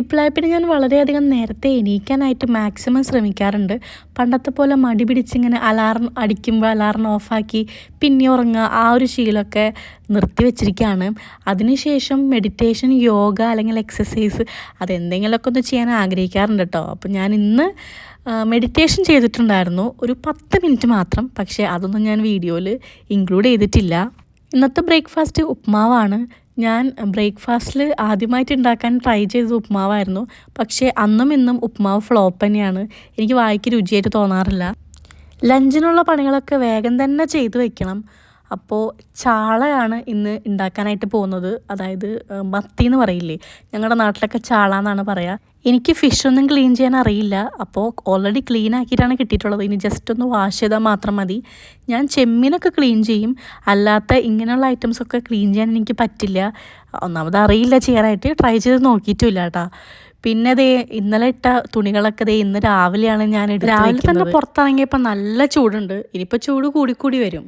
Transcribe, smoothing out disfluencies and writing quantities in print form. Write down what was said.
ഇപ്പോഴായി പിന്നെ ഞാൻ വളരെയധികം നേരത്തെ എണീക്കാനായിട്ട് മാക്സിമം ശ്രമിക്കാറുണ്ട്. പണ്ടത്തെ പോലെ മടി പിടിച്ചിങ്ങനെ അലാറം അടിക്കുമ്പോൾ അലാറം ഓഫാക്കി പിന്നെ ഉറങ്ങുക, ആ ഒരു ശീലമൊക്കെ നിർത്തി വെച്ചിരിക്കുകയാണ്. അതിനുശേഷം മെഡിറ്റേഷൻ, യോഗ അല്ലെങ്കിൽ എക്സസൈസ് അതെന്തെങ്കിലുമൊക്കെ ഒന്ന് ചെയ്യാൻ ആഗ്രഹിക്കാറുണ്ട് കേട്ടോ. അപ്പോൾ ഞാൻ ഇന്ന് മെഡിറ്റേഷൻ ചെയ്തിട്ടുണ്ടായിരുന്നു, ഒരു 10 മിനിറ്റ് മാത്രം. പക്ഷേ അതൊന്നും ഞാൻ വീഡിയോയിൽ ഇൻക്ലൂഡ് ചെയ്തിട്ടില്ല. ഇന്നത്തെ ബ്രേക്ക്ഫാസ്റ്റ് ഉപ്മാവാണ്. ഞാൻ ബ്രേക്ക്ഫാസ്റ്റിൽ ആദ്യമായിട്ട് ഉണ്ടാക്കാൻ ട്രൈ ചെയ്തത് ഉപ്മാവായിരുന്നു. പക്ഷേ അന്നും ഇന്നും ഉപ്മാവ് ഫ്ലോപ്പ് തന്നെയാണ്. എനിക്ക് വായിക്ക് രുചിയായിട്ട് തോന്നാറില്ല. ലഞ്ചിനുള്ള പണികളൊക്കെ വേഗം തന്നെ ചെയ്തു വെക്കണം. അപ്പോൾ ചാളയാണ് ഇന്ന് ഉണ്ടാക്കാനായിട്ട് പോകുന്നത്. അതായത് മത്തി എന്ന് പറയില്ലേ, ഞങ്ങളുടെ നാട്ടിലൊക്കെ ചാള എന്നാണ് പറയുക. എനിക്ക് ഫിഷൊന്നും ക്ലീൻ ചെയ്യാൻ അറിയില്ല. അപ്പോൾ ഓൾറെഡി ക്ലീൻ ആക്കിയിട്ടാണ് കിട്ടിയിട്ടുള്ളത്. ഇനി ജസ്റ്റ് ഒന്ന് വാഷ് ചെയ്താൽ മാത്രം മതി. ഞാൻ ചെമ്മീനൊക്കെ ക്ലീൻ ചെയ്യും, അല്ലാത്ത ഇങ്ങനെയുള്ള ഐറ്റംസൊക്കെ ക്ലീൻ ചെയ്യാൻ എനിക്ക് പറ്റില്ല. ഒന്നാമത് അറിയില്ല ചെയ്യാനായിട്ട്, ട്രൈ ചെയ്ത് നോക്കിയിട്ടുമില്ല കേട്ടോ. പിന്നെ ദേ ഇന്നലെ ഇട്ട തുണികളൊക്കെ ദേ ഇന്ന് രാവിലെയാണ് ഞാൻ രാവിലെ തന്നെ പുറത്തിറങ്ങിയപ്പോൾ നല്ല ചൂടുണ്ട്. ഇനിയിപ്പോൾ ചൂട് കൂടിക്കൂടി വരും.